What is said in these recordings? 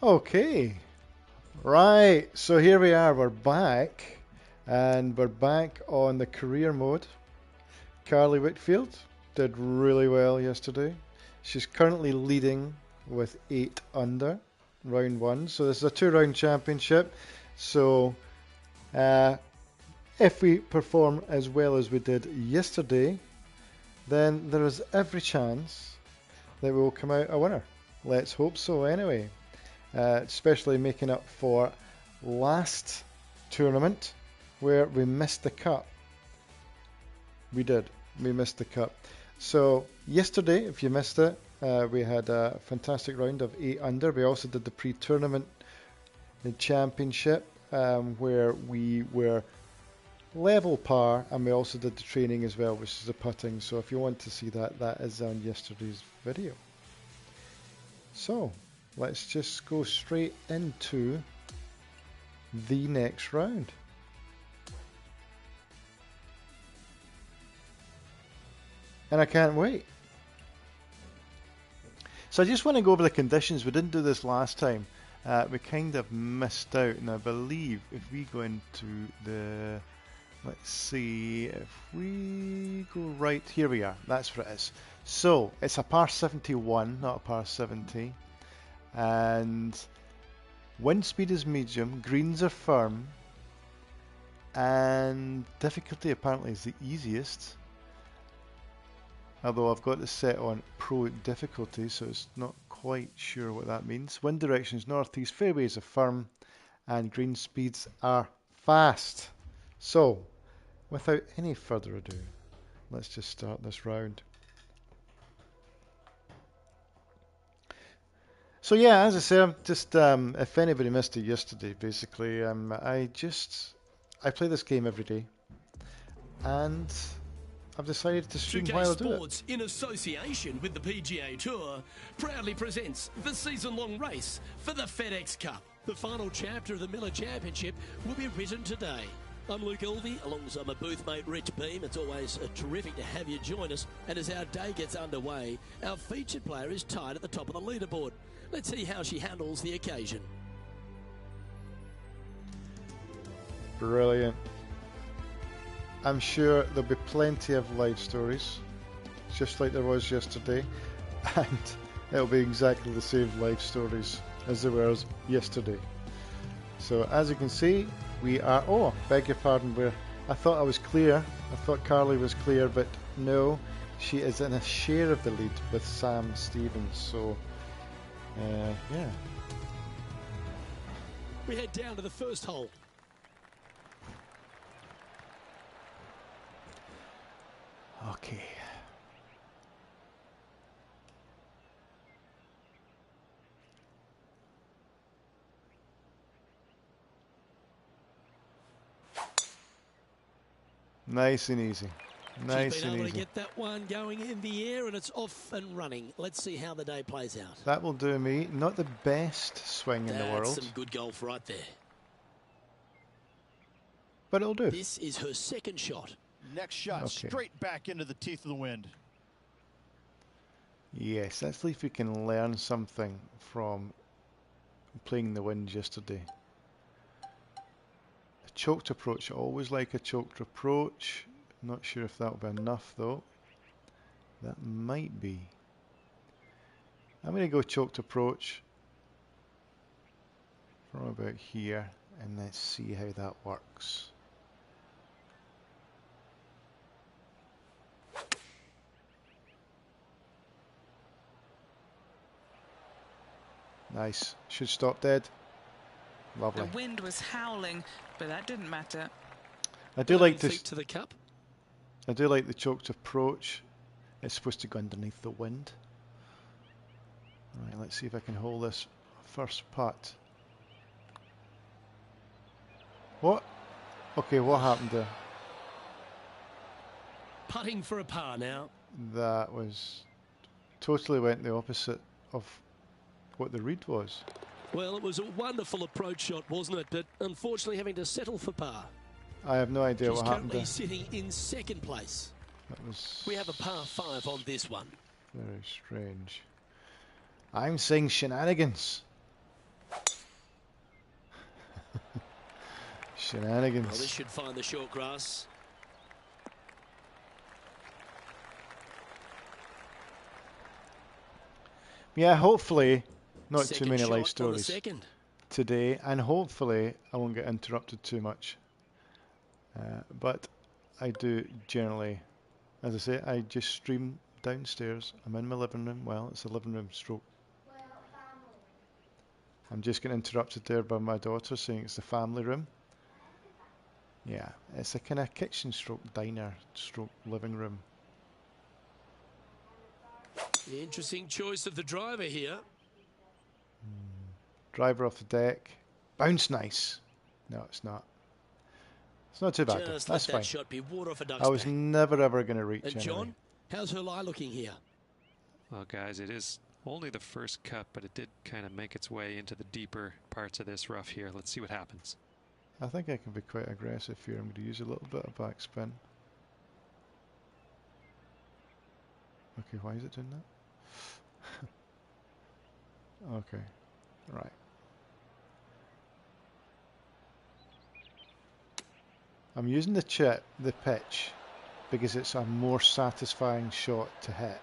Okay, right, so here we are, we're back, and we're back on the career mode. Carly Whitfield did really well yesterday. She's currently leading with 8 under, round 1, so this is a 2-round championship, so if we perform as well as we did yesterday, then there is every chance that we will come out a winner. Let's hope so anyway. Especially making up for last tournament where we missed the cut. We missed the cut. So yesterday, if you missed it, we had a fantastic round of 8 under. We also did the pre-tournament championship where we were level par, and we also did the training as well, which is the putting. So if you want to see that, that is on yesterday's video. So let's just go straight into the next round. And I can't wait. So I just want to go over the conditions. We didn't do this last time. We kind of missed out, and I believe if we go into the, let's see, if we go right, here we are, that's what it is. So it's a par 71, not a par 70. And wind speed is medium, greens are firm, and difficulty apparently is the easiest. Although I've got this set on pro difficulty, so it's not quite sure what that means. Wind direction is northeast, fairways are firm, and green speeds are fast. So, without any further ado, let's just start this round. So yeah, as I say, I'm just if anybody missed it yesterday, basically, I play this game every day, and I've decided to stream while I do it. Sports, in association with the PGA Tour, proudly presents the season-long race for the FedEx Cup. The final chapter of the Miller Championship will be written today. I'm Luke Elvey, alongside my booth mate Rich Beam. It's always terrific to have you join us. And as our day gets underway, our featured player is tied at the top of the leaderboard. Let's see how she handles the occasion. Brilliant. I'm sure there'll be plenty of live stories, just like there was yesterday, and it'll be exactly the same live stories as there was yesterday. So as you can see, we are, oh, beg your pardon, I thought I was clear, I thought Carly was clear, but no, she is in a share of the lead with Sam Stevens, so yeah. We head down to the first hole. Okay. Nice and easy. Nice She's been and able easy. to get that one going in the air, and it's off and running. Let's see how the day plays out. That will do me. Not the best swing in the world. That's some good golf right there. But it'll do. This is her second shot. Next shot, Okay. straight back into the teeth of the wind. Yes, let's see if we can learn something from playing the wind yesterday. A choked approach. I always like a choked approach. Not sure if that'll be enough though. That might be. I'm going to go choked approach from about here, and let's see how that works. Nice. Should stop dead. Lovely. The wind was howling, but that didn't matter. I do like feet this. to the cup. I do like the choked approach. It's supposed to go underneath the wind. Alright, let's see if I can hold this first putt. What? Okay, what happened there? Putting for a par now. That was totally went the opposite of what the read was. Well, it was a wonderful approach shot, wasn't it? But unfortunately having to settle for par. I have no idea She's what happened currently there. sitting in second place. That was We have a par 5 on this one. very strange. I'm saying shenanigans. Well, this Shenanigans. should find the short grass. Yeah, hopefully not too Second many shot life on the stories second. today, and hopefully I won't get interrupted too much. But I do generally, as I say, I just stream downstairs. I'm in my living room. Well, it's a living room stroke. I'm just getting interrupted there by my daughter saying it's the family room. Yeah, it's a kind of kitchen stroke diner stroke living room. Interesting choice of the driver here. Driver off the deck. Bounce nice. No, it's not. It's not too bad though. Just That's let fine. that shot be water off a duck's I was back. never ever going to reach And anyway. John, how's her lie looking here? Well, guys, it is only the first cut, but it did kind of make its way into the deeper parts of this rough here. Let's see what happens. I think I can be quite aggressive here. I'm going to use a little bit of backspin. Okay, why is it doing that? Okay, right. I'm using the pitch, because it's a more satisfying shot to hit.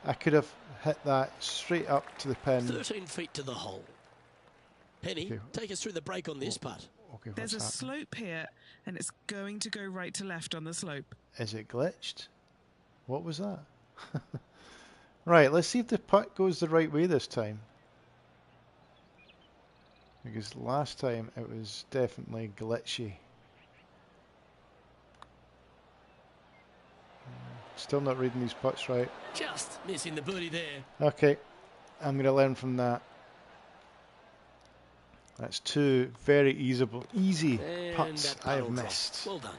I could have hit that straight up to the pin. 13 feet to the hole. Penny, Okay. take us through the break on this putt. Okay, There's a what's happening? slope here, and it's going to go right to left on the slope. Is it glitched? What was that? Right, let's see if the putt goes the right way this time. Because last time it was definitely glitchy. Still not reading these putts right. Just missing the birdie there. Okay, I'm going to learn from that. That's two very easy And putts that putt I have will drop. missed. Well done.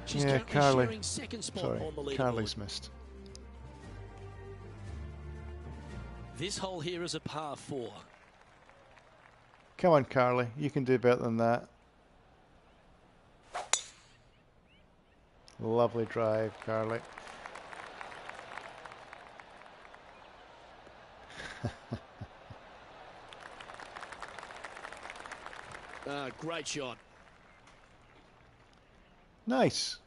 She's Yeah, currently Carly. sharing second spot Sorry, on the leaderboard. Carly's missed. This hole here is a par 4. Come on, Carly, you can do better than that. Lovely drive, Carly. Great shot. Nice.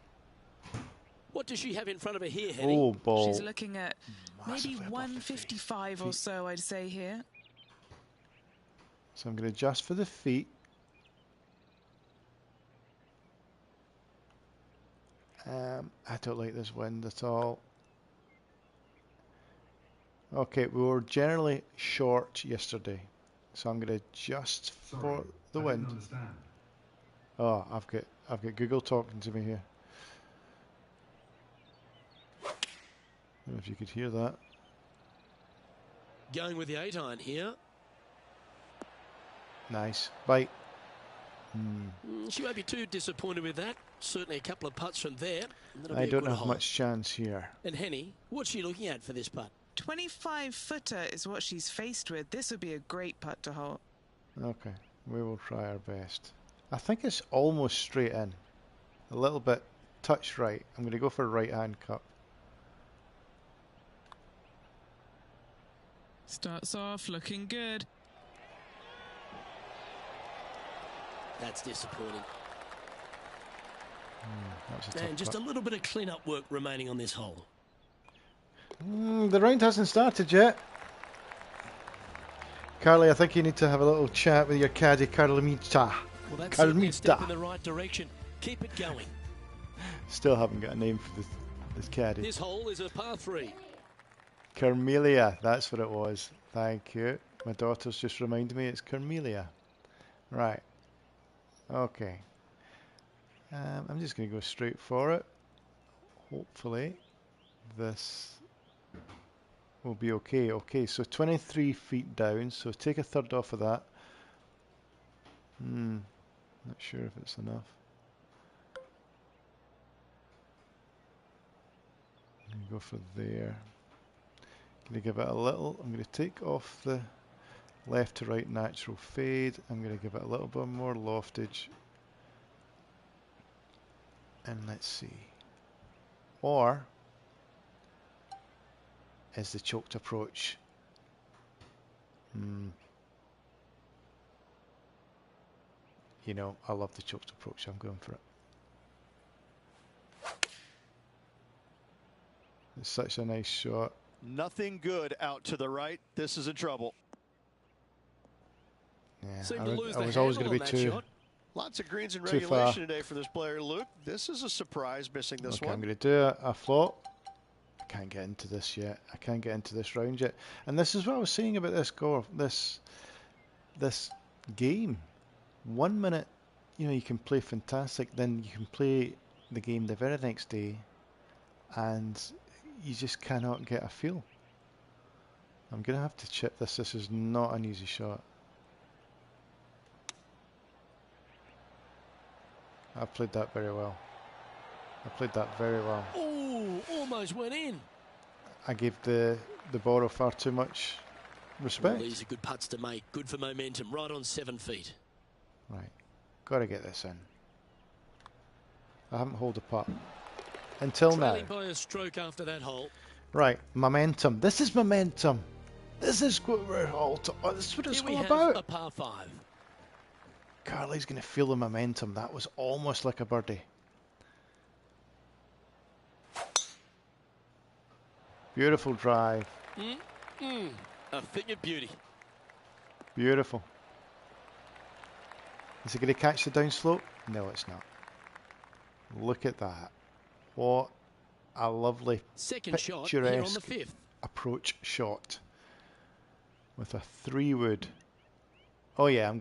What does she have in front of her here, Henny? Oh, ball. She's looking at maybe Massively above the 155 or feet. so, I'd say here. So I'm going to adjust for the feet. I don't like this wind at all. Okay, we were generally short yesterday, so I'm going to adjust for the wind. Oh, I've got Google talking to me here. I don't know if you could hear that. Going with the 8-iron here. Nice bite. She won't be too disappointed with that. Certainly a couple of putts from there. I don't have much chance here. And Henny, what's she looking at for this putt? 25-footer is what she's faced with. This would be a great putt to hole. Okay, we will try our best. I think it's almost straight in. A little bit touch right. I'm going to go for a right hand cut. Starts off looking good. That's disappointing. That was a tough And just cut. a little bit of clean-up work remaining on this hole. The round hasn't started yet. Carly, I think you need to have a little chat with your caddy, Carlomita. Well, that's certainly a step in Carlomita. the right direction. Keep it going. Still haven't got a name for this caddy. This hole is a par 3. Carmelia, that's what it was. Thank you. My daughter's just reminded me it's Carmelia. Right. Okay. I'm just going to go straight for it. Hopefully this will be okay. Okay, so 23 feet down, so take a third off of that. Not sure if it's enough. I'm going to go for there. Going to give it a little, I'm going to take off the left to right natural fade. I'm going to give it a little bit more loftage. And let's see. Or is the choked approach? you know, I love the choked approach. I'm going for it. It's such a nice shot. Nothing good out to the right. This is in trouble. Yeah, Seemed to lose I the was always handle going to on be that too. shot. Lots of greens in Too far. regulation today for this player, Luke. This is a surprise missing this Okay, one. I'm going to do a flop. I can't get into this yet. I can't get into this round yet. And this is what I was saying about this golf, this game. 1 minute, you know, you can play fantastic, then you can play the game the very next day, and you just cannot get a feel. I'm going to have to chip this. This is not an easy shot. I played that very well. I played that very well. Oh, almost went in. I gave the borrow far too much respect. Well, these are good putts to make. Good for momentum. Right on 7 feet. Right. Got to get this in. I haven't holed a putt until now. Trailing by a stroke after that hole. Right. Momentum. This is momentum. This is what we're all this is what it's Here we all have about. a par 5. Carly's going to feel the momentum. That was almost like a birdie. Beautiful drive. A thing of beauty. Beautiful. Is it going to catch the downslope? No, it's not. Look at that. What a lovely Second shot here on the picturesque 5th. approach shot with a 3-wood. Oh yeah,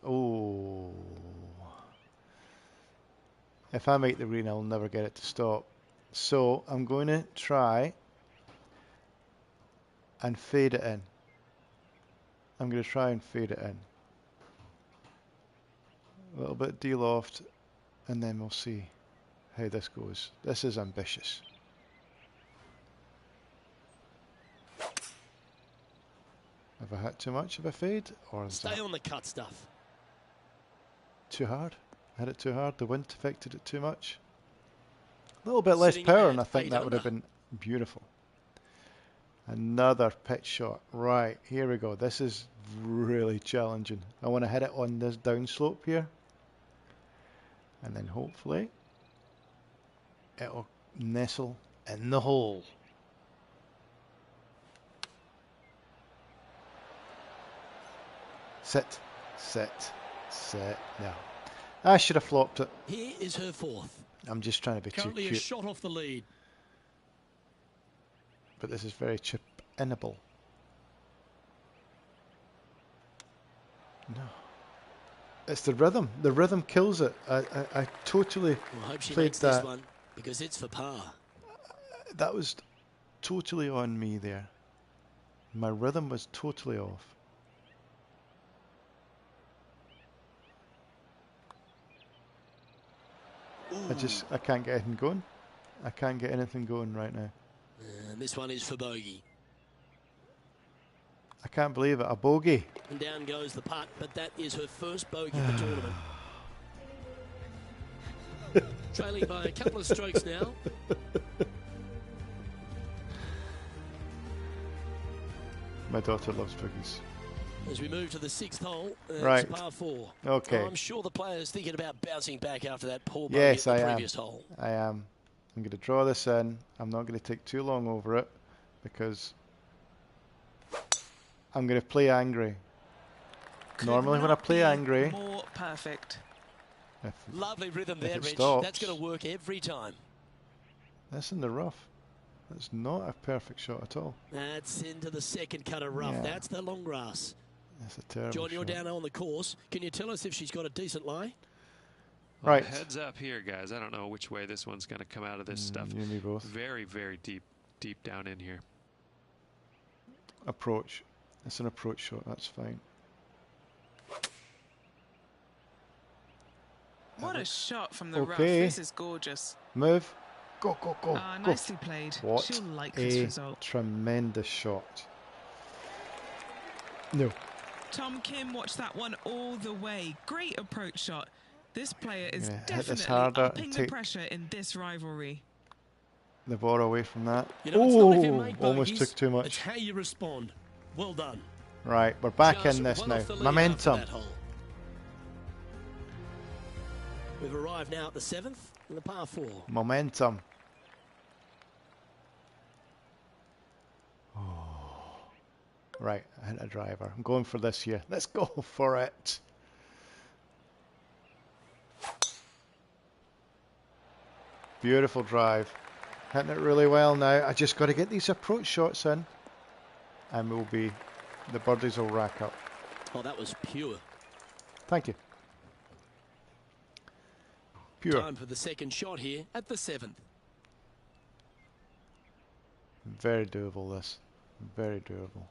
oh. If I make the green, I'll never get it to stop. So I'm going to try and fade it in. I'm going to try and fade it in. A little bit de-loft, and then we'll see how this goes. This is ambitious. Have I hit too much of a fade? Or is Stay that on the cut stuff. too hard? Hit it too hard? The wind affected it too much? A little bit less Sitting power, at and I think 8 that would have under. been beautiful. Another pitch shot. Right, here we go. This is really challenging. I want to hit it on this downslope here. And then hopefully it'll nestle in the hole. Sit, sit, sit. No. I should have flopped it. Here is her 4th. I'm just trying to be too Currently a cute. shot off the lead. But this is very chip-inable. No. It's the rhythm. The rhythm kills it. I totally Well, I hope she played makes that. this one because it's for par. That was totally on me there. My rhythm was totally off. I can't get anything going. I can't get anything going right now. And this one is for bogey. I can't believe it. A bogey. And down goes the putt, but that is her first bogey of the tournament. Trailing by a couple of strokes now. My daughter loves bogeys. As we move to the 6th hole, Right. it's par 4. Okay. I'm sure the player's thinking about bouncing back after that poor bogey Yes, at the I am. previous hole. I am. I'm going to draw this in. I'm not going to take too long over it because I'm going to play angry. Could Normally when I not play be angry, more perfect. if Lovely rhythm If there, it Rich. stops- That's going to work every time. that's in the rough. That's not a perfect shot at all. That's into the second cut of rough. Yeah. That's the long grass. That's a terrible John, you're shot. down on the course. Can you tell us if she's got a decent lie? Well, Right. heads up here, guys. I don't know which way this one's going to come out of this stuff. You and me both. Very, very deep down in here. Approach. It's an approach shot. That's fine. What a shot from the rough. Okay. This is gorgeous. Move. Go, go, go. Ah, go. nicely played. What She'll like this a result. tremendous shot. No. Tom Kim watched that one all the way. Great approach shot. This player is gonna hit this definitely harder and upping the take- pressure in this rivalry. The ball away from that. You know, it's not if you Oh, make almost bogeys, took too It's much. how you respond. Well done. Right, we're back Just in this one now. off the lead Momentum. after that hole. We've arrived now at the 7th in the par 4. Momentum. Oh. Right, I hit a driver. I'm going for this here. Let's go for it. Beautiful drive. Hitting it really well now. I just got to get these approach shots in. And the birdies will rack up. Oh, that was pure. Thank you. Pure. Time for the second shot here at the 7th. Very doable, this. Very doable.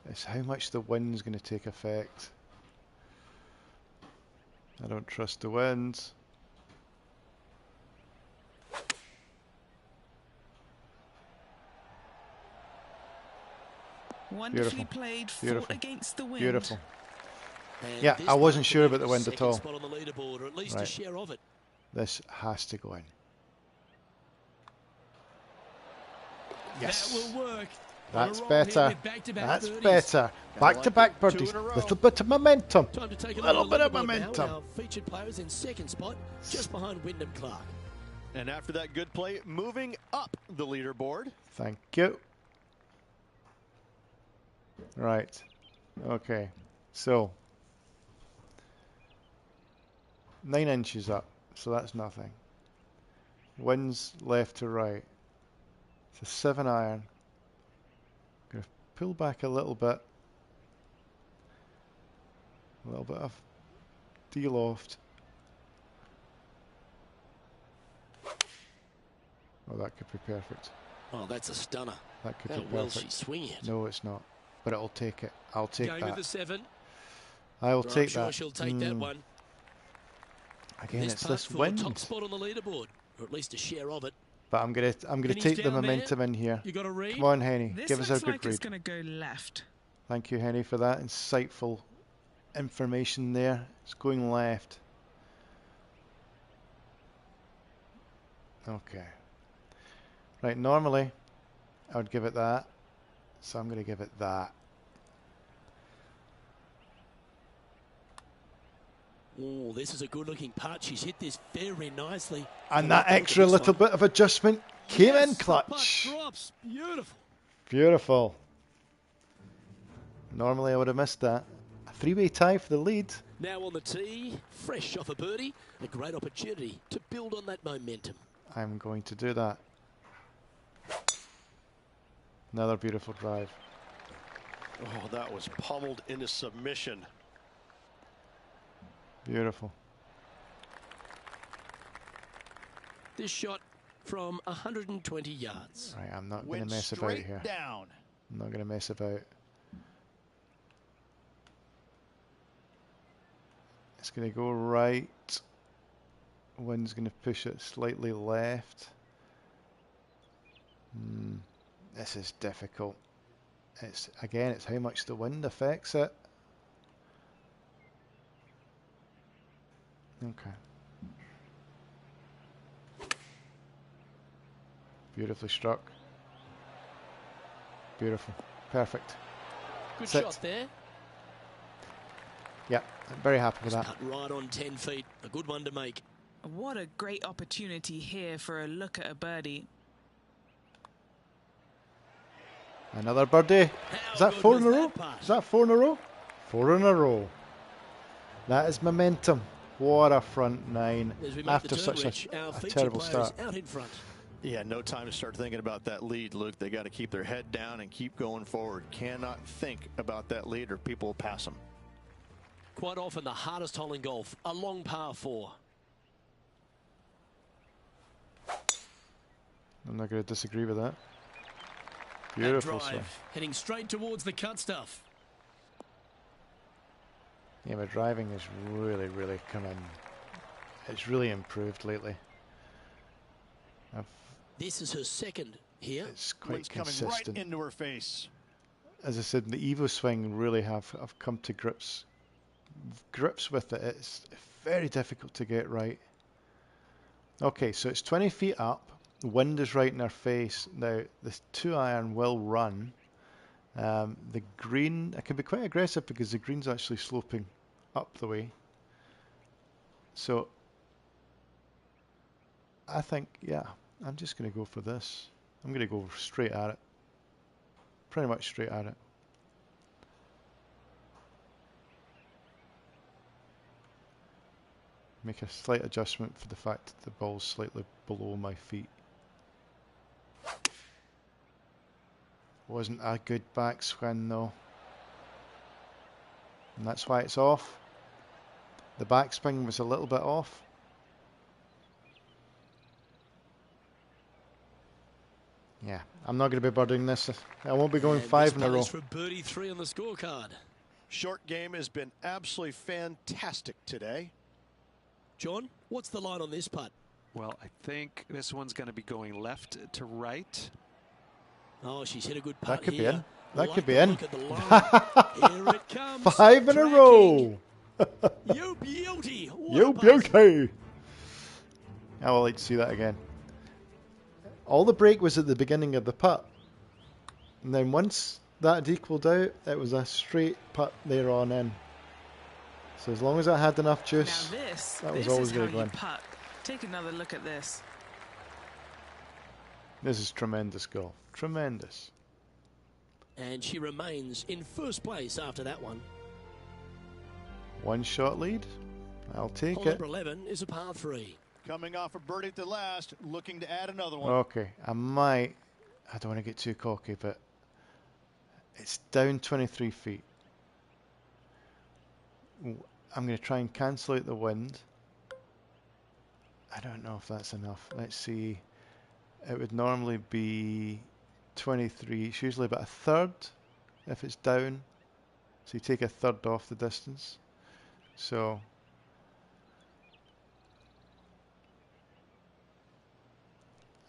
It's how much the wind's going to take effect. I don't trust the winds. Wonderfully played, fought against the wind. Beautiful. And Yeah, this I wasn't might sure be about the wind at second all. spot on the leaderboard, or at least a Right. share of it. This has to go in. Yes. That will work. That's On a roll here better. with back-to-back That's birdies. better. Back-to-back like it. 2 birdies. in a row. Little bit of momentum. Time to take a Little look bit at of the leaderboard momentum. now. Our featured players in second spot, just behind Wyndham Clark. And after that good play, moving up the leaderboard. Thank you. Right. Okay. So 9 inches up. So that's nothing. Winds left to right. It's a 7 iron. Gonna pull back a little bit. A little bit of de-loft. Oh, that could be perfect. Oh, that's a stunner. That could How be well perfect. she's swinging it. No, it's not. But it'll take it. I'll take Going with that. the 7. I will I'm take sure that. she'll take that one. Again, This it's putt this for wind. top spot on the leaderboard, or at least a share of it. But I'm gonna Penny's take the down there. momentum in here. You got a read? Come on, Henny. This Give us a looks good like it's read. going to go left. Thank you, Henny, for that insightful information there. It's going left. Okay. Right, normally I would give it that. So I'm going to give it that. Oh, this is a good-looking putt. She's hit this very nicely. And Oh, that look at extra this little one. bit of adjustment came in Yes, the clutch. putt drops. Beautiful. Beautiful. Normally I would have missed that. A 3-way tie for the lead. Now on the tee, fresh off a birdie, a great opportunity to build on that momentum. I'm going to do that. Another beautiful drive. Oh, that was pummeled into submission. Beautiful. This shot from 120 yards. Right, I'm not going Went to mess about straight here. down. I'm not going to mess about. It's going to go right. Wind's going to push it slightly left. This is difficult. It's how much the wind affects it. Okay. Beautifully struck. Beautiful. Perfect. Good Sit. shot there. Yeah, I'm very happy with Just that. cut right on 10 feet. A good one to make. What a great opportunity here for a look at a birdie. Another birdie. How Is that good 4 in a was row? that putt? Is that 4 in a row? 4 in a row. That is momentum. What a front 9 As we make after the turn, such Rich, a our featured terrible players start. out in front. Yeah, no time to start thinking about that lead, Luke. They got to keep their head down and keep going forward. Cannot think about that lead or people will pass them. Quite often the hardest hole in golf, a long par 4. I'm not going to disagree with that. That Beautiful, drive, sir. heading straight towards the cut stuff. Yeah, my driving has really, really come in. It's really improved lately. This is her second here. It's quite Wind's coming consistent. right into her face. As I said, the Evo swing really I've come to grips with it. It's very difficult to get right. Okay, so it's 20 feet up. The wind is right in our face. Now, this 2 iron will run. The green, I can be quite aggressive because the green's actually sloping up the way. So I think, yeah, I'm just going to go for this. I'm going to go straight at it. Pretty much straight at it. Make a slight adjustment for the fact that the ball's slightly below my feet. Wasn't a good backswing though. And that's why it's off. The backspin was a little bit off. Yeah, I'm not going to be birding this. I won't be going 5 in a row. For birdie 3 on the scorecard. Short game has been absolutely fantastic today. John, what's the line on this putt? Well, I think this one's going to be going left to right. Oh, she's hit a good putt. That could here. be in. That could be in. Here it comes. 5 in a row. You beauty. You beauty. I would like to see that again. All the break was at the beginning of the putt. And then once that had equalled out, it was a straight putt there on in. So as long as I had enough juice, that was always going to go in. Take another look at this. This is tremendous golf. Tremendous. And she remains in first place after that one. 1 shot lead. I'll take Hole it. number 11 is a par 3. Coming off a birdie at the last, looking to add another one. Okay, I don't want to get too cocky, but it's down 23 feet. I'm going to try and cancel out the wind. I don't know if that's enough. Let's see. It would normally be 23. It's usually about a third if it's down. So you take a third off the distance. So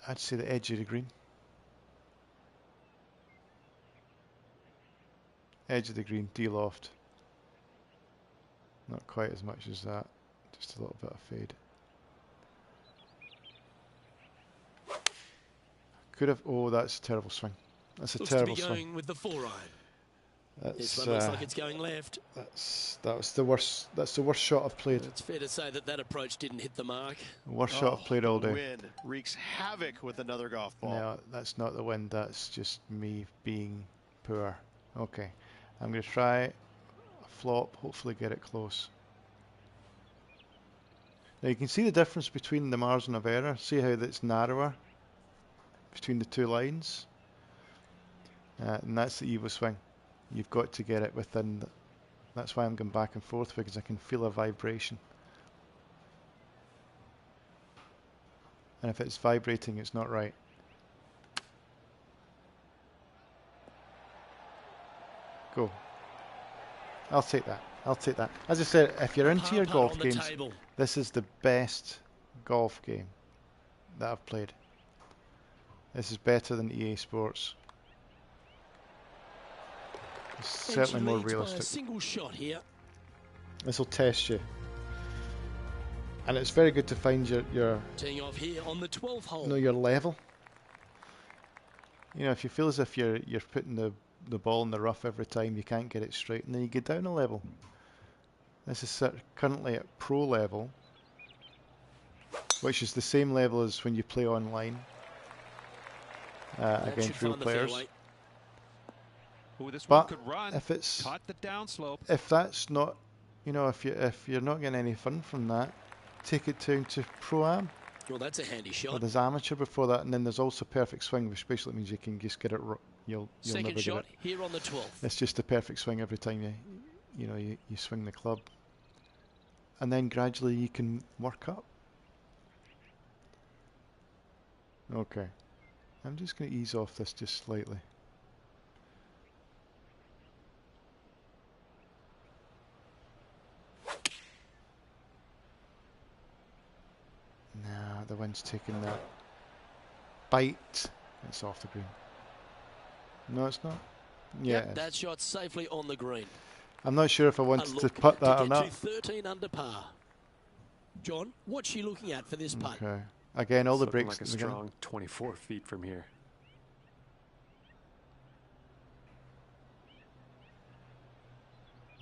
I'd say the edge of the green. Edge of the green, D-loft. Not quite as much as that. Just a little bit of fade. Could have. Oh, that's a terrible swing. That's a terrible swing. Going with the 4-iron. This That's one looks like it's going left. that was the worst. That's the worst shot I've played. It's fair to say that that approach didn't hit the mark. Worst shot I've played all day. Wind wreaks havoc with another golf ball. No, that's not the wind. That's just me being poor. Okay, I'm going to try a flop. Hopefully, get it close. Now you can see the difference between the margin of error. See how that's narrower between the two lines, and that's the evil swing. You've got to get it within. That's why I'm going back and forth, because I can feel a vibration. And if it's vibrating, it's not right. Go. I'll take that. I'll take that. As I said, if you're into your golf games, this is the best golf game that I've played. This is better than EA Sports. It's certainly more realistic. A single shot here. This will test you. And it's very good to find your teeing off here on the 12th hole. Know your level. You know, if you feel as if you're putting the ball in the rough every time, you can't get it straight, and then you get down a level. This is currently at pro level, which is the same level as when you play online against real players. Ooh, this but one could run. If it's caught the downslope, if that's not, you know, if you're not getting any fun from that, take it down to pro-am. Well, that's a handy shot. Well, there's amateur before that, and then there's also perfect swing, which basically means you can just get it. You'll Second never shot get it. Here on the 12th. It's just the perfect swing every time you swing the club, and then gradually you can work up. Okay, I'm just going to ease off this just slightly. Nah, the wind's taking that bite. It's off the green. No, it's not. Yeah, yep, that shot's safely on the green. I'm not sure if I wanted to putt that or not. 13 under par. John, what's she looking at for this putt? Okay. Again, all the breaks. Like a strong 24 feet from here.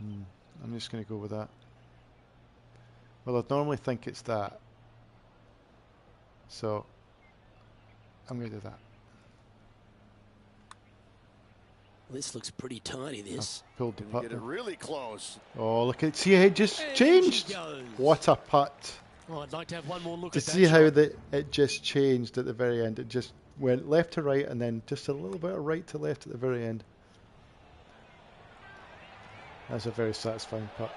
I'm just going to go with that. Well, I'd normally think it's that. So, I'm going to do that. This looks pretty tiny, this. I've pulled the putt. Get it really close. Oh, look at, see how it just And changed? she goes. What a putt. Oh, I'd like to have one more look To at that see how shot. it just changed at the very end. It just went left to right and then just a little bit of right to left at the very end. That's a very satisfying putt.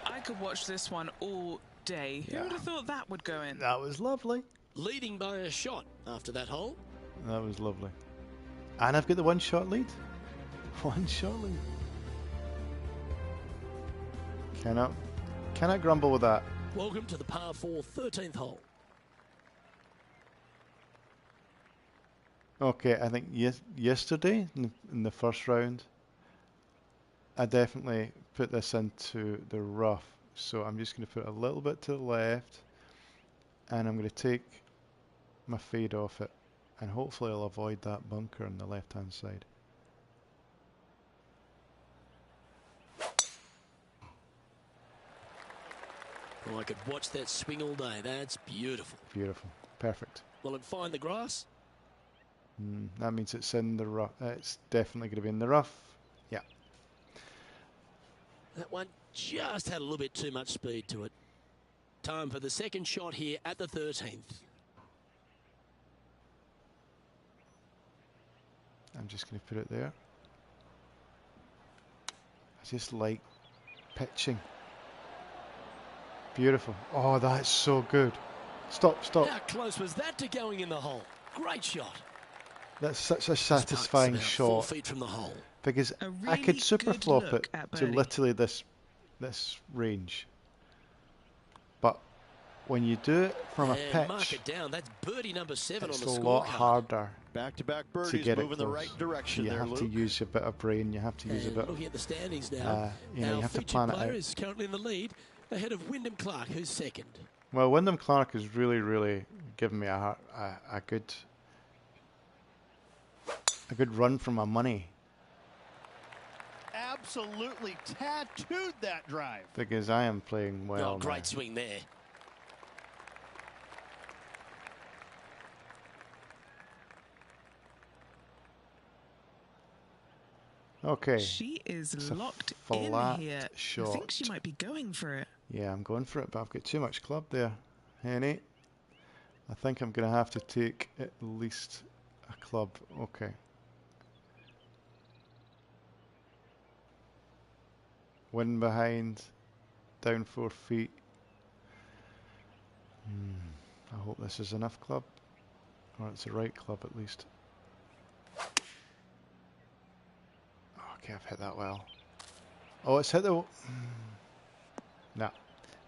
I could watch this one all day. Yeah. Who would have thought that would go in? That was lovely. Leading by a shot after that hole. That was lovely. And I've got the one shot lead. One shot lead. Cannot grumble with that. Welcome to the par 4 13th hole. Okay, I think yesterday in the first round, I definitely put this into the rough. So I'm just going to put a little bit to the left, and I'm going to take my fade off it, and hopefully I'll avoid that bunker on the left-hand side. Oh, I could watch that swing all day. That's beautiful. Beautiful. Perfect. Will it find the grass? That means it's in the rough. It's definitely going to be in the rough. Yeah. That one just had a little bit too much speed to it. Time for the second shot here at the 13th. I'm just going to put it there. I just like pitching. Beautiful. Oh, that's so good. Stop. How close was that to going in the hole? Great shot. That's such a This putt's satisfying about shot. 4 feet from the hole. Because A I could really super good flop look it at to birdie. literally this range. But when you do it from a And mark pitch, it down. That's birdie number 7 it's on the a scorecard. lot harder Back-to-back to birdies get it moving the close. right direction You there, have Luke. to use a bit of brain. You have to use a And bit. looking at the standings now, You our have to featured plan it player out. is currently in the lead, ahead of Wyndham Clark, who's second. Well, Wyndham Clark has really given me a good run for my money, Absolutely tattooed that drive. because I am playing well. Oh, great now. swing there. Okay. She is It's a locked in flat here. I think shot. she might be going for it. Yeah, I'm going for it, but I've got too much club there, Henny. I think I'm going to have to take at least a club. Okay. Wind behind, down 4 feet. I hope this is enough club, or it's the right club at least. Okay, I've hit that well. Oh, it's hit the... No.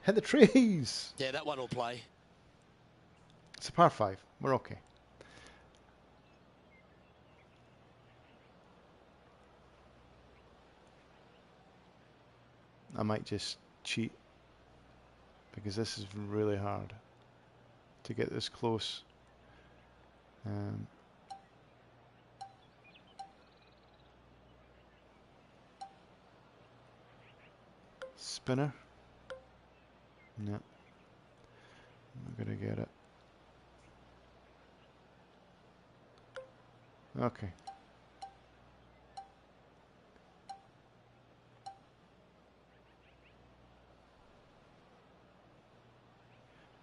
Hit the trees! Yeah, that one will play. It's a par 5. We're okay. I might just cheat, because this is really hard to get this close. Spinner? No. I'm not going to get it. Okay.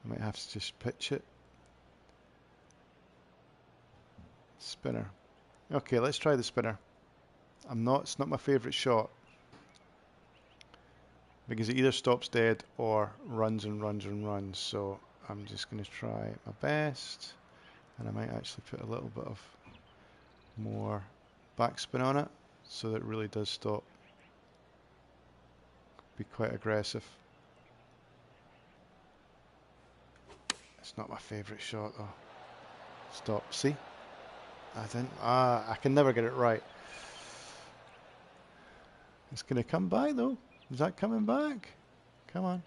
I might have to just pitch it. Spinner. Okay, let's try the spinner. It's not my favourite shot, because it either stops dead or runs and runs and runs. So I'm just going to try my best, and I might actually put a little bit of more backspin on it, so that it really does stop. Be quite aggressive. It's not my favourite shot though. Stop. See? I didn't. I can never get it right. It's going to come by though. Is that coming back? Come on.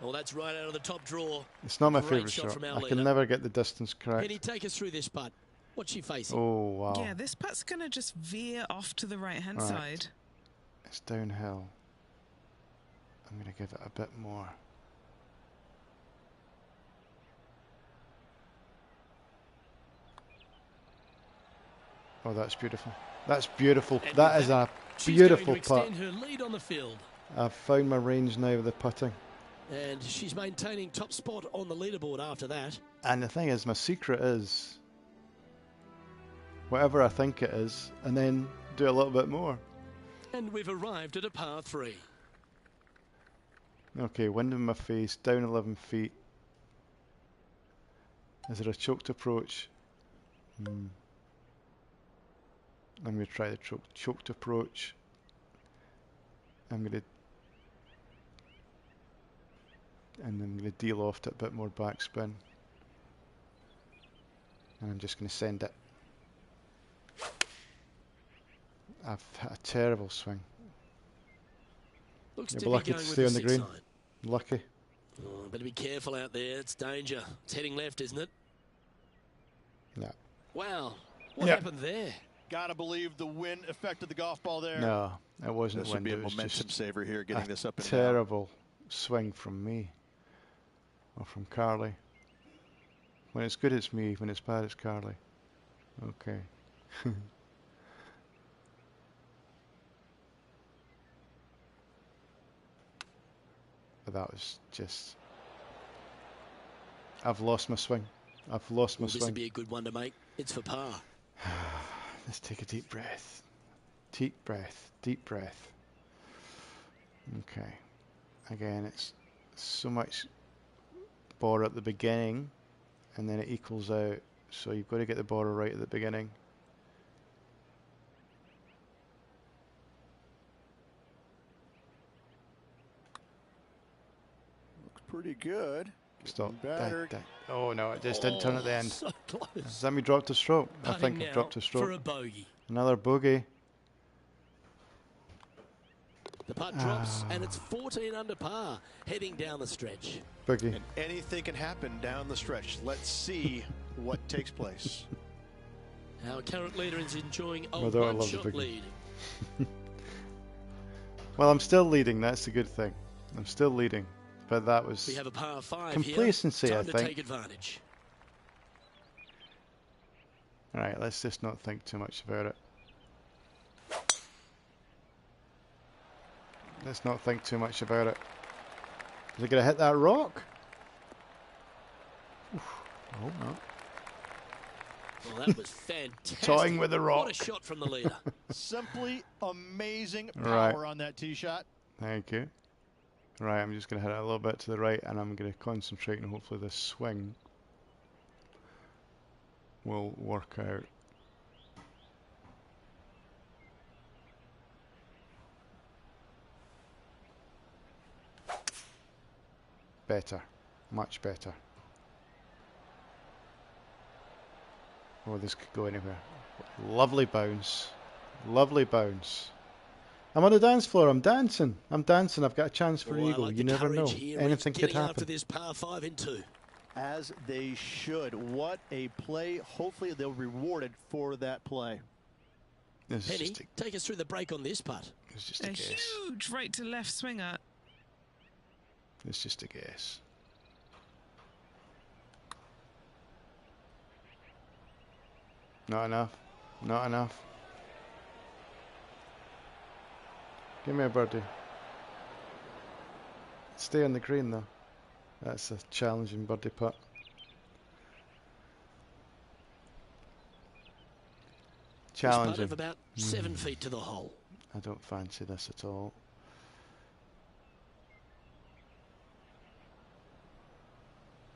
Well, that's right out of the top draw. It's not my Great favourite shot shot. from our I leader. can never get the distance correct. Can he take us through this putt? What's she facing? Oh wow. Yeah, this putt's going to just veer off to the right-hand Right. side. It's downhill. I'm going to give it a bit more. Oh, that's beautiful. That's beautiful. And That with is a she's beautiful going to putt. extend her lead on the field. I've found my range now with the putting. And she's maintaining top spot on the leaderboard after that. And the thing is, my secret is whatever I think it is, and then do a little bit more. And we've arrived at a par 3. Okay, wind in my face, down 11 feet. Is there a choked approach? I'm going to try the choked approach. I'm going to de-loft it, a bit more backspin. And I'm just going to send it. I've had a terrible swing. Looks Yeah, to but be lucky going to with stay the on the 6 green. iron. Lucky. Oh, better be careful out there. It's danger. It's heading left, isn't it? Yeah. Wow. What Yep. happened there? Gotta believe the wind affected the golf ball there. No, it wasn't This would wind. be a It was momentum just saver here, getting a this up and down. terrible swing from me. Or from Carly. When it's good, it's me. When it's bad, it's Carly. Okay. But that was just... I've lost my swing. I've lost my Well, this swing. would be a good one to make. It's for par. Let's take a deep breath. Deep breath. Deep breath. Okay. Again, it's so much border at the beginning, and then it equals out. So you've got to get the border right at the beginning. Looks pretty good. Stop. Better. Oh no, it just didn't turn at the end. So close. Does that mean dropped a stroke? I Putting think now I've dropped a for stroke. a bogey. Another bogey. The putt drops, and it's 14 under par, heading down the stretch. Bogey. And anything can happen down the stretch. Let's see what takes place. Our current leader is enjoying a Although I love the one-shot bogey. lead. Well, I'm still leading. That's the good thing. I'm still leading. But that was We have a par 5 complacency, here. I Time to think. take advantage. Alright, let's just not think too much about it. Let's not think too much about it. Is it going to hit that rock? Oof, I hope not. Well, that was fantastic. Toying with the rock. What a shot from the leader. Simply amazing Right. power on that tee shot. Thank you. Right, I'm just going to hit it a little bit to the right, and I'm going to concentrate, and hopefully this swing will work out. Better. Much better. Oh, this could go anywhere. Lovely bounce. Lovely bounce. I'm on the dance floor. I'm dancing. I'm dancing. I've got a chance for Oh, I eagle. like You the never know. courage here. Anything It's could getting after happen. this par 5 in 2. As they should. What a play. Hopefully they'll be rewarded for that play. This is Penny, just take us through the break on this putt. it's just a A guess. huge right to left swinger. It's just a guess. Not enough. Not enough. Give me a birdie. Stay on the green though. That's a challenging birdie putt. This putt Challenging. of about 7 feet to the hole. I don't fancy this at all.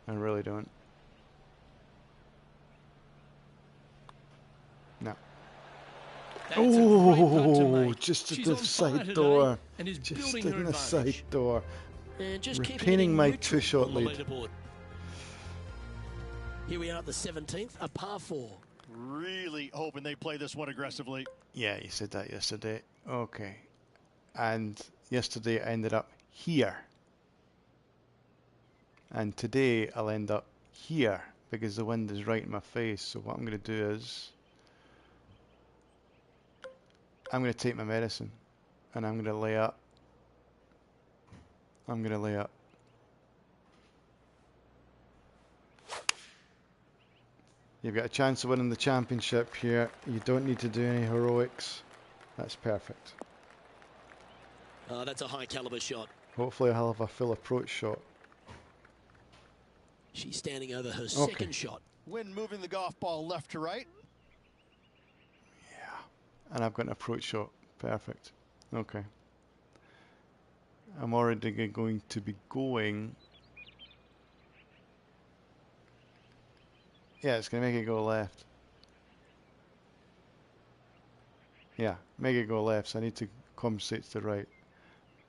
I really don't. No. That's a great putt to Oh, make. just at She's the on fire side today door. and is Just building her in the advantage. side door. And just keeping Retaining it my neutral two-shot on the lead. leaderboard. Here we are at the 17th, a par 4. Really hoping they play this one aggressively. Yeah, you said that yesterday. Okay. And yesterday I ended up here. And today I'll end up here because the wind is right in my face. So what I'm going to do is I'm going to take my medicine and I'm going to lay up I'm going to lay up. You've got a chance of winning the championship here. You don't need to do any heroics. That's perfect. That's a high caliber shot. Hopefully I'll have a full approach shot. She's standing over her second shot. Wind moving the golf ball left to right. Yeah. And I've got an approach shot. Perfect. Okay. I'm already going to be going. Yeah, it's going to make it go left. Yeah, make it go left. So I need to compensate to the right.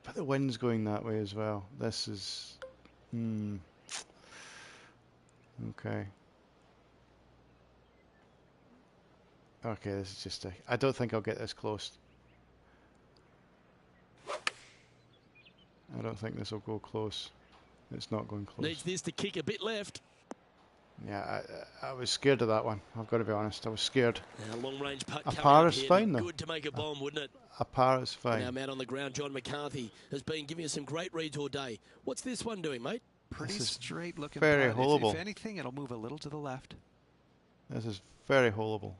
But the wind's going that way as well. This is... Okay. Okay, this is just a... I don't think I'll get this close. I don't think this will go close. It's not going close. Needs this to kick a bit left. Yeah, I was scared of that one. I've got to be honest. I was scared. Long range putt A coming par up is here. fine, though. Good to make a bomb, wouldn't it? A par is fine. Now, man on the ground, John McCarthy has been giving us some great reads all day. What's this one doing, mate? Pretty straight looking. Very putt. holeable. If anything, it'll move a little to the left. This is very holeable.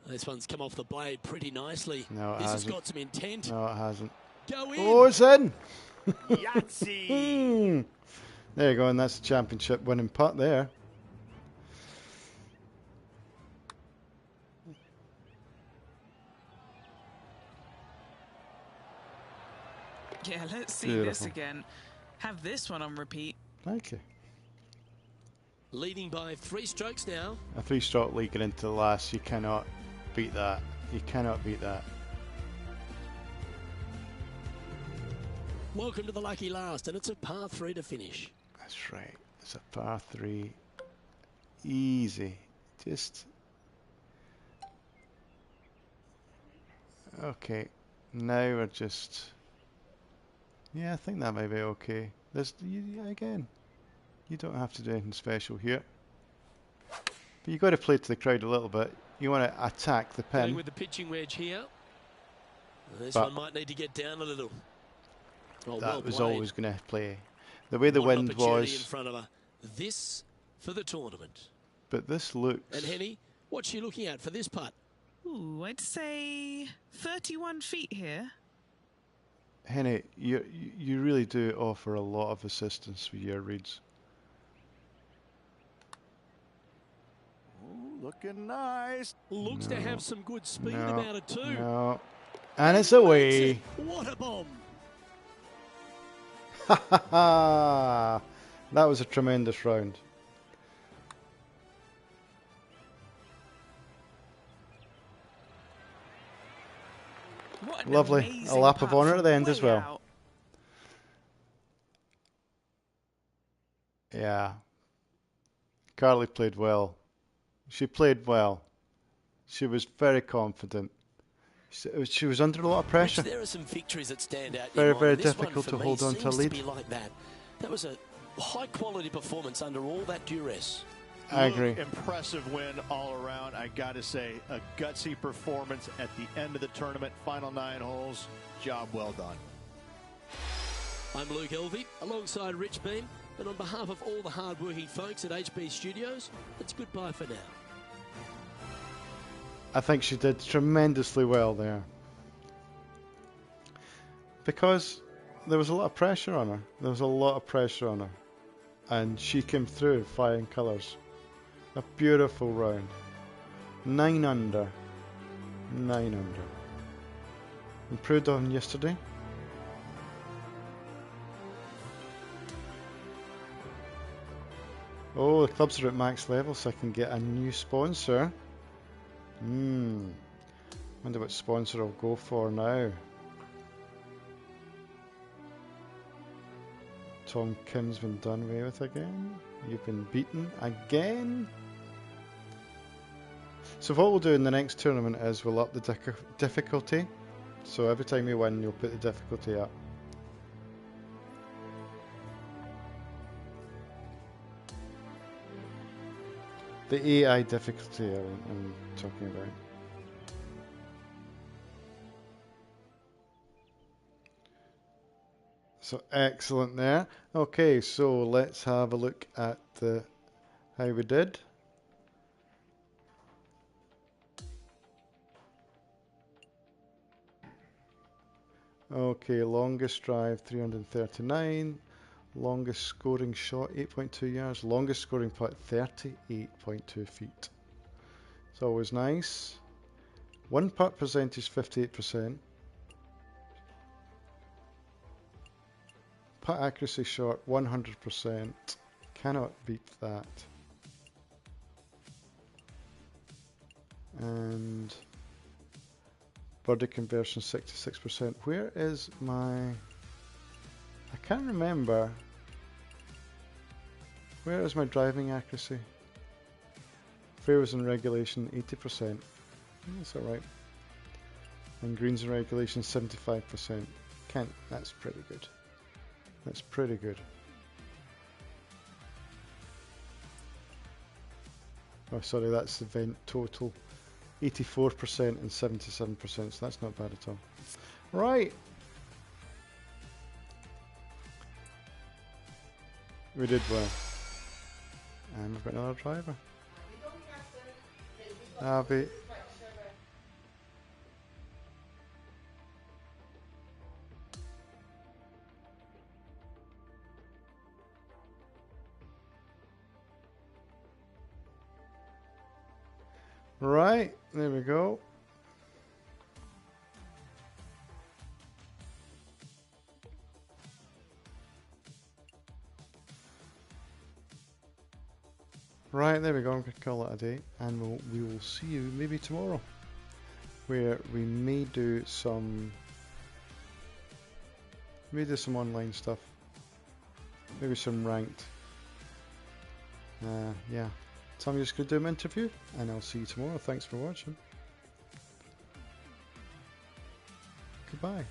This one's come off the blade pretty nicely. No, it this hasn't. has got some intent. No, it hasn't. Go in. Oh, it's in! Yahtzee! There you go, and that's the championship winning putt there. Yeah, let's see Beautiful. this again. Have this one on repeat. Thank you. Leading by 3 strokes now. A 3-stroke leaking into the last. You cannot beat that. You cannot beat that. Welcome to the lucky last, and it's a par 3 to finish. That's right. It's a par 3. Easy. Just... Okay. Now we're just... Yeah, I think that might be okay. Again, you don't have to do anything special here. But you've got to play to the crowd a little bit. You want to attack the Going pin. with the pitching wedge here. This But one might need to get down a little. Oh, That well was played. always going to play. The way the What an wind opportunity in was. front of her. This for the tournament. But this looks... And Henny, what's she looking at for this putt? Ooh, I'd say 31 feet here. Henny, you really do offer a lot of assistance with your reads. Ooh, looking nice. Looks to have some good speed about it too. No. And it's away. What a bomb. Ha ha ha! That was a tremendous round. What an Lovely. A amazing lap of putt honour at from the end way as well. out. Yeah. Carly played well. She played well. She was very confident. She was under a lot of pressure. Rich, there are some victories that stand out. in Very, your mind, very and this difficult one, to for hold me, on to a seems lead. be like that. That was a high-quality performance under all that duress. I agree. Impressive win all around. I got to say, a gutsy performance at the end of the tournament. Final 9 holes. Job well done. I'm Luke Elvey, alongside Rich Beam, and on behalf of all the hard-working folks at HB Studios, it's goodbye for now. I think she did tremendously well there. Because there was a lot of pressure on her. There was a lot of pressure on her. And she came through flying colours. A beautiful round. 9 under. 9 under. Improved on yesterday. Oh, the clubs are at max level, so I can get a new sponsor. Wonder what sponsor I'll go for now. Tom Kim's been done away with again. You've been beaten again. So what we'll do in the next tournament is we'll up the difficulty. So every time you win, you'll put the difficulty up. The AI difficulty I'm talking about. So excellent there. Okay, so let's have a look at how we did. Okay, longest drive 339, longest scoring shot 8.2 yards, longest scoring putt 38.2 feet. It's always nice. One putt percentage 58%. Putt accuracy shot 100%. Cannot beat that. And birdie conversion 66%. Where is my... I can't remember. Where is my driving accuracy? Fairways in regulation 80%. That's alright. And greens in regulation 75%. That's pretty good. That's pretty good. Oh, sorry, that's the vent total. 84% and 77%, so that's not bad at all. Right. We did well. And we've got another driver. Abby. Right, there we go. Right, there we go. I'm going to call it a day, and we will see you maybe tomorrow, where we may do some online stuff, maybe some ranked. Yeah. So I'm just going to do an interview, and I'll see you tomorrow. Thanks for watching. Goodbye.